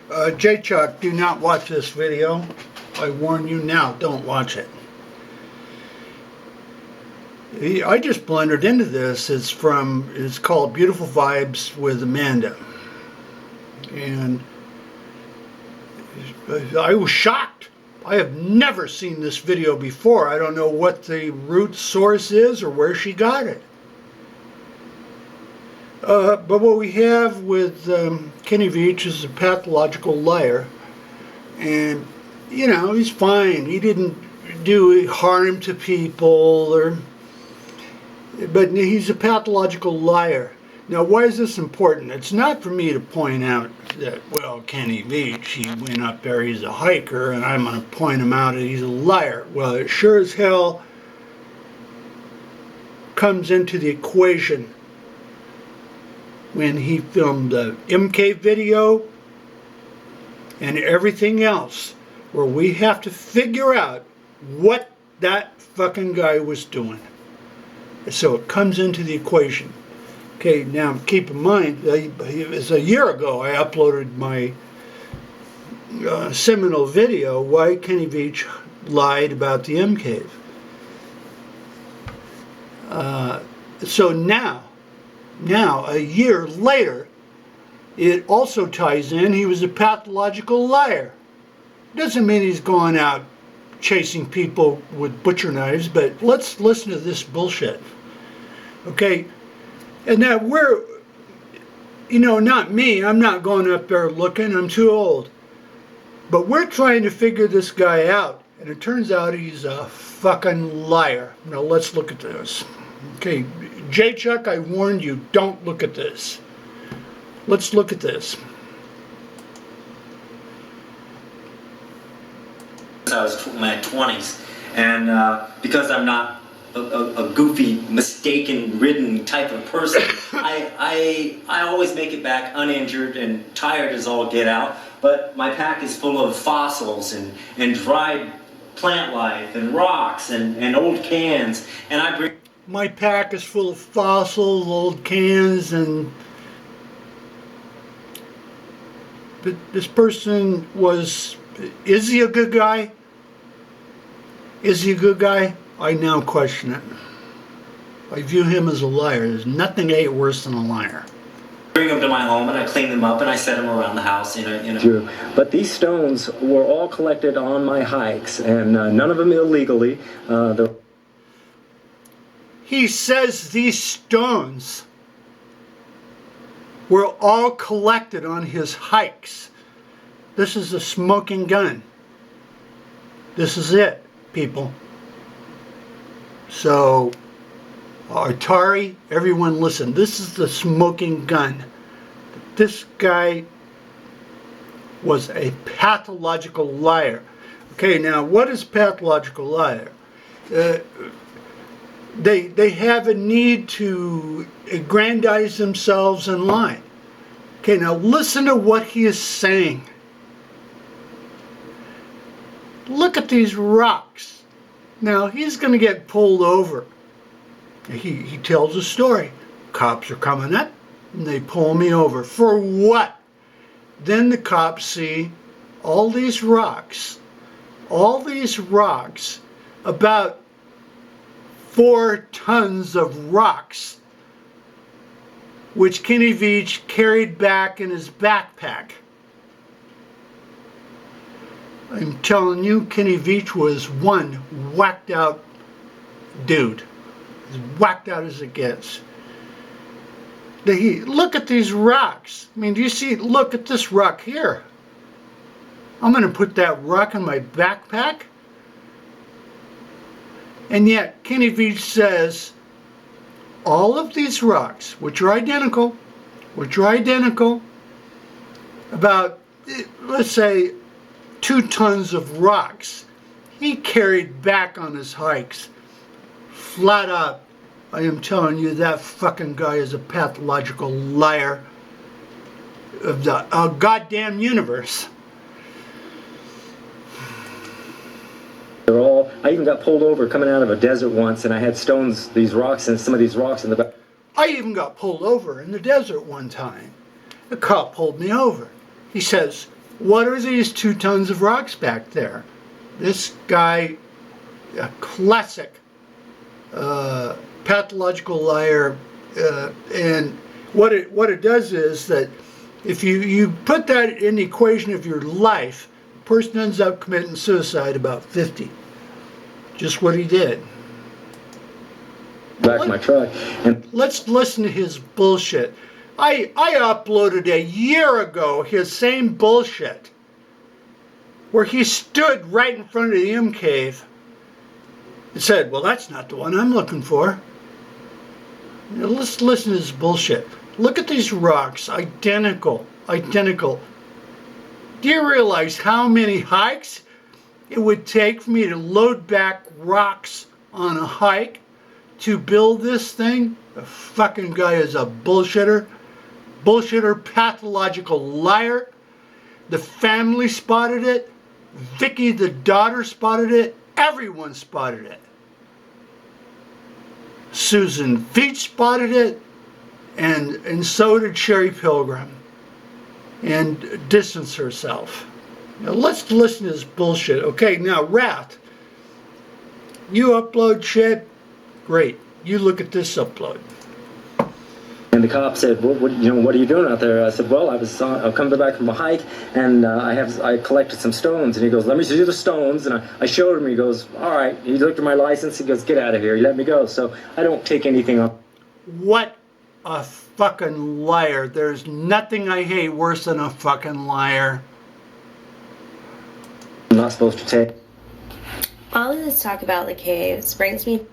Jchuck, do not watch this video. I warn you now, don't watch it. I just blundered into this. It's called Beautiful Vibes with Amanda. And I was shocked. I have never seen this video before. I don't know what the root source is or where she got it. But what we have with Kenny Veach is a pathological liar. And, you know, he's fine. He didn't do harm to people, but he's a pathological liar. Now, why is this important? It's not for me to point out that, well, Kenny Veach, he went up there, he's a hiker, and I'm going to point him out that he's a liar. Well, it sure as hell comes into the equation when he filmed the MCAVE video and everything else, where we have to figure out what that fucking guy was doing. So it comes into the equation. Okay, now keep in mind, it was a year ago I uploaded my seminal video, Why Kenny Veach Lied About the MCAVE. So now, a year later, it also ties in, he was a pathological liar. Doesn't mean he's going out chasing people with butcher knives, but let's listen to this bullshit. Okay, and now not me, I'm not going up there looking, I'm too old. But we're trying to figure this guy out, and it turns out he's a fucking liar. Now let's look at this. Okay, Jchuck, I warned you, don't look at this. Let's look at this. I was in my 20s, and because I'm not a goofy, mistaken-ridden type of person, I always make it back uninjured and tired as all get out, but my pack is full of fossils and dried plant life and rocks and old cans, and I bring... My pack is full of fossils, old cans, and... But this person was... Is he a good guy? Is he a good guy? I now question it. I view him as a liar. There's nothing I hate worse than a liar. Bring them to my home and I clean them up and I set them around the house in a... True. But these stones were all collected on my hikes, and none of them illegally. He says these stones were all collected on his hikes. This is a smoking gun. This is it, people. So, Atari, everyone listen. This is the smoking gun. This guy was a pathological liar. Okay, now what is pathological liar? They have a need to aggrandize themselves and lie. Okay, now listen to what he is saying. Look at these rocks. Now, he's going to get pulled over. He tells a story. Cops are coming up, and they pull me over. For what? Then the cops see all these rocks, about 4 tons of rocks, which Kenny Veach carried back in his backpack. I'm telling you, Kenny Veach was one whacked out dude. As whacked out as it gets. Look at these rocks. I mean, do you see? Look at this rock here. I'm going to put that rock in my backpack. And yet, Kenny Veach says all of these rocks, which are identical, about, let's say, 2 tons of rocks, he carried back on his hikes. Flat out, I am telling you, that fucking guy is a pathological liar of the goddamn universe. I even got pulled over coming out of a desert once, and I had stones, these rocks, and some of these rocks in the back. I even got pulled over in the desert one time. The cop pulled me over. He says, What are these 2 tons of rocks back there? This guy, a classic pathological liar, and what it does is that if you put that in the equation of your life, the person ends up committing suicide about 50. Just what he did. Back to my truck, and Let's listen to his bullshit. I uploaded a year ago his same bullshit, where he stood right in front of the MCAVE and said, well, that's not the one I'm looking for. Now, let's listen to his bullshit. Look at these rocks, identical. Do you realize how many hikes it would take for me to load back rocks on a hike to build this thing? The fucking guy is a bullshitter, pathological liar. The family spotted it. Vicky, the daughter, spotted it. Everyone spotted it. Susan Veach spotted it, and so did Sherry Pilgrim, and distanced herself. Now let's listen to this bullshit. Okay, now Rat, you upload shit, great. You look at this upload. the cop said, what are you doing out there? I said, well, I'm coming back from a hike, and I collected some stones. And he goes, let me see the stones. And I showed him. He goes, all right. He looked at my license. He goes, get out of here. He let me go. So I don't take anything up. What a fucking liar. There's nothing I hate worse than a fucking liar. I'm not supposed to take. All of this talk about the caves brings me